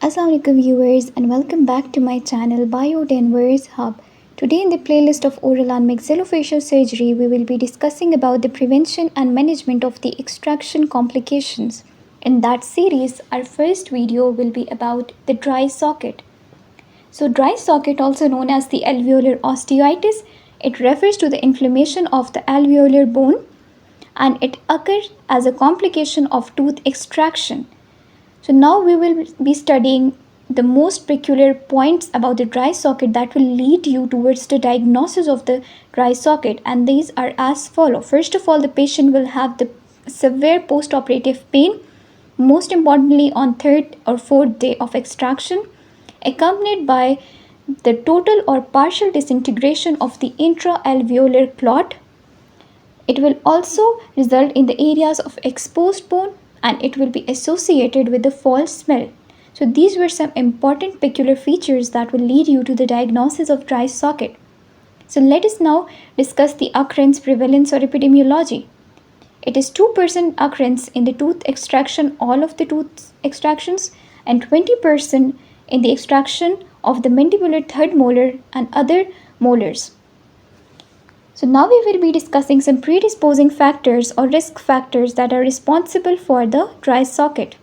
Assalamualaikum viewers and welcome back to my channel Bio10 Hub. Today in the playlist of oral and maxillofacial surgery, we will be discussing about the prevention and management of the extraction complications. In that series, our first video will be about the dry socket. So dry socket, also known as the alveolar osteitis, it refers to the inflammation of the alveolar bone and it occurs as a complication of tooth extraction. So now we will be studying the most peculiar points about the dry socket that will lead you towards the diagnosis of the dry socket, and these are as follow. First of all, the patient will have the severe post-operative pain, most importantly on third or fourth day of extraction, accompanied by the total or partial disintegration of the intra-alveolar clot. It will also result in the areas of exposed bone and it will be associated with the foul smell. So these were some important peculiar features that will lead you to the diagnosis of dry socket. So let us now discuss the occurrence, prevalence or epidemiology. It is 2% occurrence in the tooth extraction, all of the tooth extractions, and 20% in the extraction of the mandibular third molar and other molars. So now we will be discussing some predisposing factors or risk factors that are responsible for the dry socket.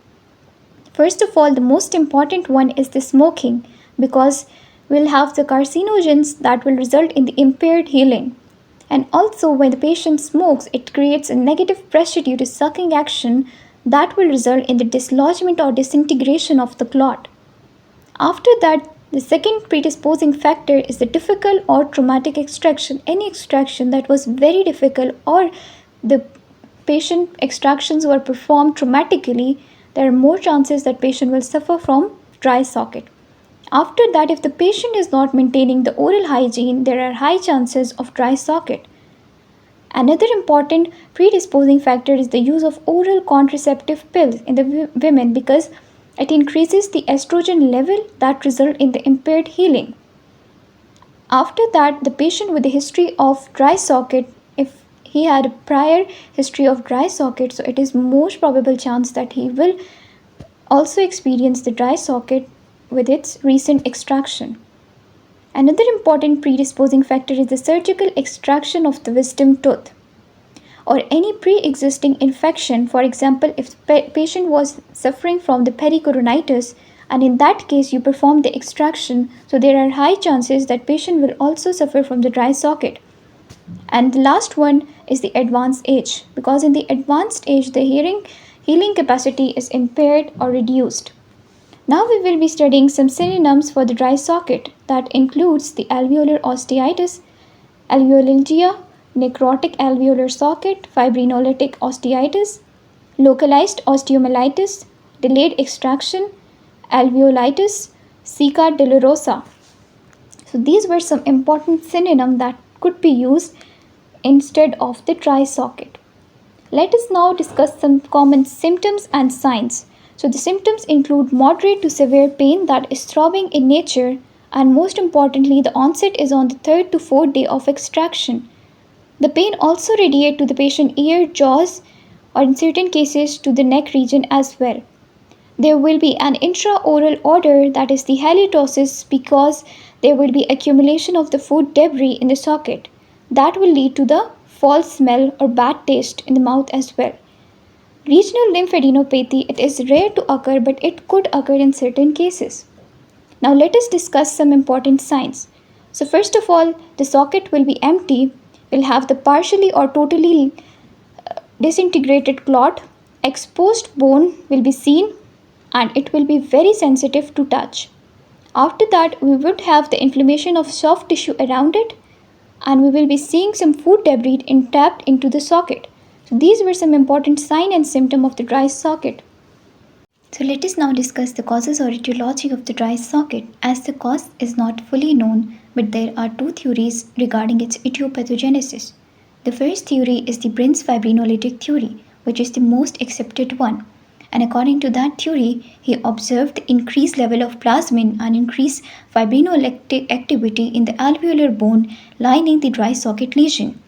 First of all, the most important one is the smoking, because we'll have the carcinogens that will result in the impaired healing. And also when the patient smokes, it creates a negative pressure due to sucking action that will result in the dislodgement or disintegration of the clot. After that, the second predisposing factor is the difficult or traumatic extraction. Any extraction that was very difficult or the patient extractions were performed traumatically, there are more chances that patient will suffer from dry socket. After that, if the patient is not maintaining the oral hygiene, there are high chances of dry socket. Another important predisposing factor is the use of oral contraceptive pills in the women, because it increases the estrogen level that result in the impaired healing. After that, the patient with a history of dry socket, if he had a prior history of dry socket, so it is most probable chance that he will also experience the dry socket with its recent extraction. Another important predisposing factor is the surgical extraction of the wisdom tooth or any pre-existing infection. For example, if the patient was suffering from the pericoronitis, and in that case you perform the extraction, so there are high chances that patient will also suffer from the dry socket. And the last one is the advanced age, because in the advanced age the healing capacity is impaired or reduced. Now we will be studying some synonyms for the dry socket that includes the alveolar osteitis, alveolalgia, necrotic alveolar socket, fibrinolytic osteitis, localized osteomyelitis, delayed extraction, alveolitis, ceca dolorosa. So these were some important synonyms that could be used instead of the dry socket. Let us now discuss some common symptoms and signs. So the symptoms include moderate to severe pain that is throbbing in nature, and most importantly, the onset is on the third to fourth day of extraction. The pain also radiates to the patient ear, jaws, or in certain cases to the neck region as well. There will be an intraoral odor, that is the halitosis, because there will be accumulation of the food debris in the socket. That will lead to the foul smell or bad taste in the mouth as well. Regional lymphadenopathy, it is rare to occur, but it could occur in certain cases. Now let us discuss some important signs. So first of all, the socket will be empty, will have the partially or totally disintegrated clot, exposed bone will be seen, and it will be very sensitive to touch. After that, we would have the inflammation of soft tissue around it, and we will be seeing some food debris entrapped into the socket. So these were some important signs and symptoms of the dry socket. So let us now discuss the causes or etiology of the dry socket, as the cause is not fully known, but there are two theories regarding its etiopathogenesis. The first theory is the Brin's fibrinolytic theory, which is the most accepted one. And according to that theory, he observed the increased level of plasmin and increased fibrinolytic activity in the alveolar bone lining the dry socket lesion.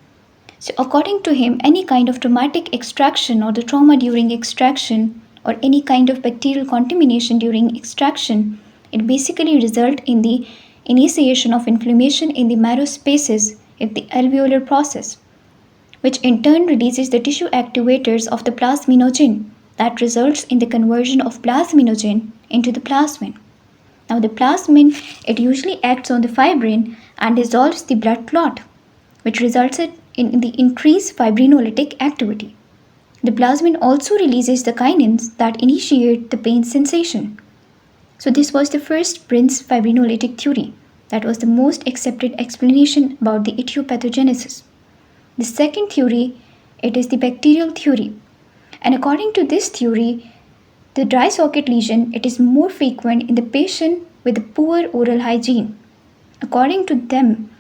So according to him, any kind of traumatic extraction or the trauma during extraction or any kind of bacterial contamination during extraction, it basically results in the initiation of inflammation in the marrow spaces in the alveolar process, which in turn releases the tissue activators of the plasminogen that results in the conversion of plasminogen into the plasmin. Now the plasmin, it usually acts on the fibrin and dissolves the blood clot, which results in the increased fibrinolytic activity. The plasmin also releases the kinins that initiate the pain sensation. So this was the first Prince fibrinolytic theory. That was the most accepted explanation about the etiopathogenesis. The second theory, it is the bacterial theory. And according to this theory, the dry socket lesion, it is more frequent in the patient with poor oral hygiene. According to them,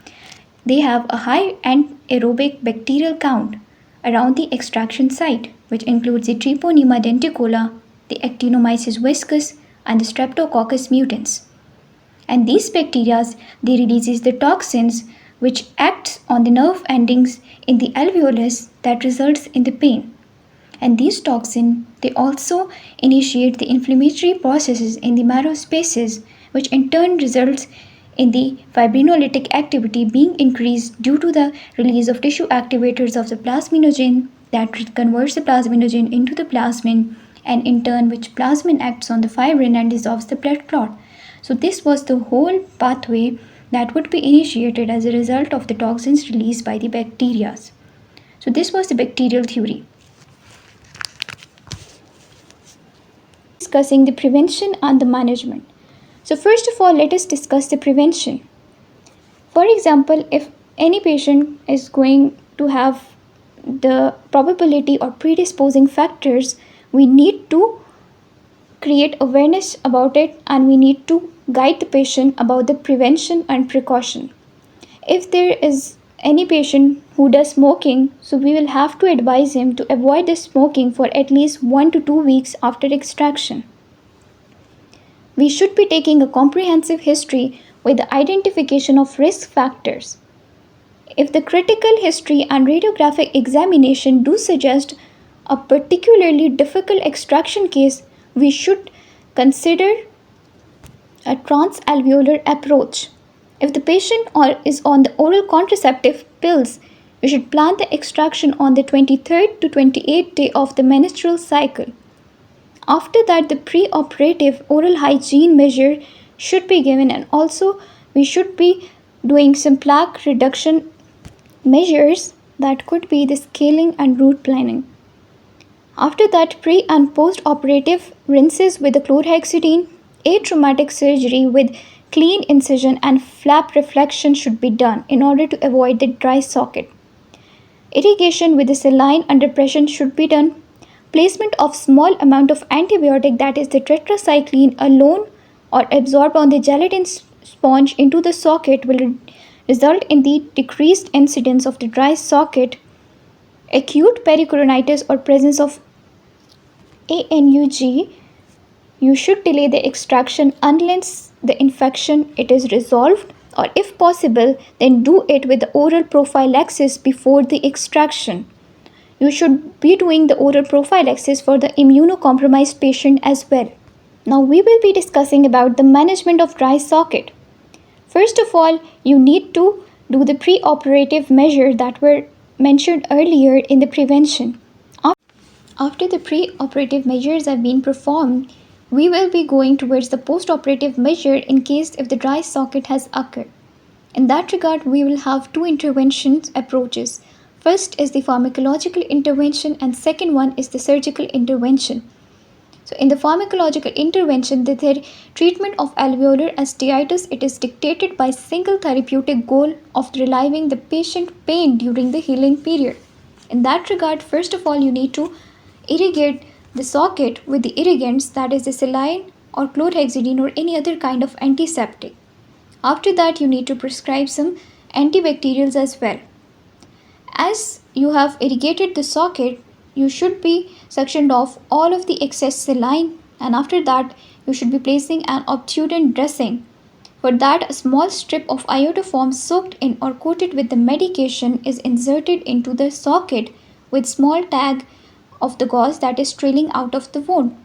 they have a high anaerobic bacterial count around the extraction site, which includes the Treponema denticola, the Actinomyces viscus, and the Streptococcus mutans. And these bacteria, they releases the toxins which acts on the nerve endings in the alveolus that results in the pain. And these toxins, they also initiate the inflammatory processes in the marrow spaces, which in turn results in the fibrinolytic activity being increased due to the release of tissue activators of the plasminogen that converts the plasminogen into the plasmin, and in turn which plasmin acts on the fibrin and dissolves the blood clot. So this was the whole pathway that would be initiated as a result of the toxins released by the bacteria. So this was the bacterial theory. Discussing the prevention and the management. So first of all, let us discuss the prevention. For example, if any patient is going to have the probability or predisposing factors, we need to create awareness about it and we need to guide the patient about the prevention and precaution. If there is any patient who does smoking, so we will have to advise him to avoid the smoking for at least 1 to 2 weeks after extraction. We should be taking a comprehensive history with the identification of risk factors. If the critical history and radiographic examination do suggest a particularly difficult extraction case, we should consider a transalveolar approach. If the patient is on the oral contraceptive pills, we should plan the extraction on the 23rd to 28th day of the menstrual cycle. After that, the pre-operative oral hygiene measure should be given, and also we should be doing some plaque reduction measures that could be the scaling and root planing. After that, pre and post-operative rinses with the chlorhexidine, atraumatic surgery with clean incision and flap reflection should be done in order to avoid the dry socket. Irrigation with the saline under pressure should be done. Placement of small amount of antibiotic, that is the tetracycline alone or absorbed on the gelatin sponge into the socket, will result in the decreased incidence of the dry socket, acute pericoronitis or presence of ANUG. You should delay the extraction unless the infection it is resolved, or if possible then do it with the oral prophylaxis before the extraction. You should be doing the oral prophylaxis for the immunocompromised patient as well. Now we will be discussing about the management of dry socket. First of all, you need to do the pre-operative measures that were mentioned earlier in the prevention. After the pre-operative measures have been performed, we will be going towards the post-operative measure in case if the dry socket has occurred. In that regard, we will have two interventions approaches. First is the pharmacological intervention and second one is the surgical intervention. So in the pharmacological intervention, the treatment of alveolar uveitis, it is dictated by single therapeutic goal of relieving the patient pain during the healing period. In that regard, first of all, you need to irrigate the socket with the irrigants, that is the saline or chlorhexidine or any other kind of antiseptic. After that, you need to prescribe some antibacterials as well. As you have irrigated the socket, you should be suctioned off all of the excess saline, and after that you should be placing an obtudent dressing. For that, a small strip of iodoform soaked in or coated with the medication is inserted into the socket with small tag of the gauze that is trailing out of the wound.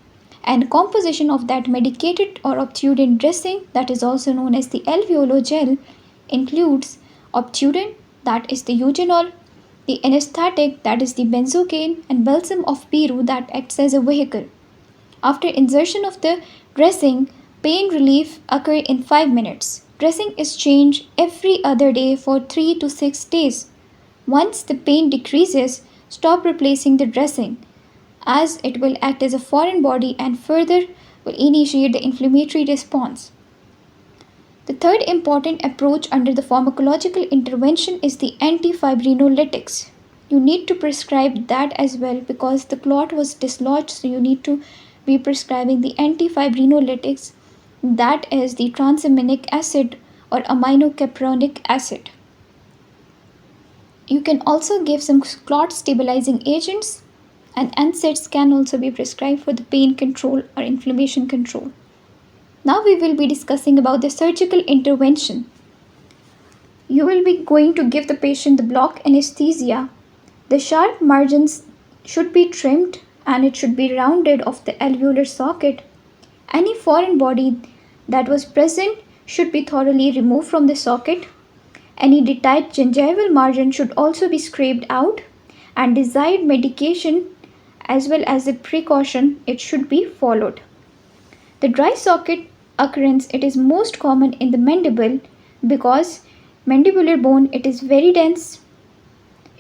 and composition of that medicated or obtudent dressing, that is also known as the alveolar gel, includes obtudant, that is the eugenol, the anesthetic, that is the benzocaine, and balsam of Peru, that acts as a vehicle. After insertion of the dressing, pain relief occurs in 5 minutes. Dressing is changed every other day for 3 to 6 days. Once the pain decreases, stop replacing the dressing, as it will act as a foreign body and further will initiate the inflammatory response. The third important approach under the pharmacological intervention is the antifibrinolytics. You need to prescribe that as well because the clot was dislodged, so you need to be prescribing the antifibrinolytics, that is the tranexamic acid or aminocapronic acid. You can also give some clot stabilizing agents, and NSAIDs can also be prescribed for the pain control or inflammation control. Now we will be discussing about the surgical intervention. You will be going to give the patient the block anesthesia. The sharp margins should be trimmed and it should be rounded of the alveolar socket. Any foreign body that was present should be thoroughly removed from the socket. Any detached gingival margin should also be scraped out, and desired medication as well as the precaution it should be followed. The dry socket occurrence, it is most common in the mandible because mandibular bone, it is very dense.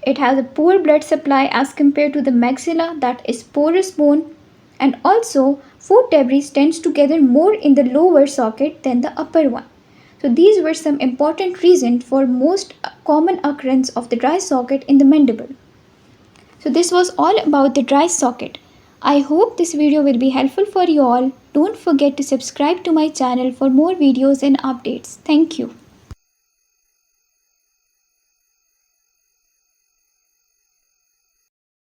It has a poor blood supply as compared to the maxilla, that is porous bone, and also food debris tends to gather more in the lower socket than the upper one. So these were some important reasons for most common occurrence of the dry socket in the mandible. So this was all about the dry socket. I hope this video will be helpful for you all. Don't forget to subscribe to my channel for more videos and updates. Thank you.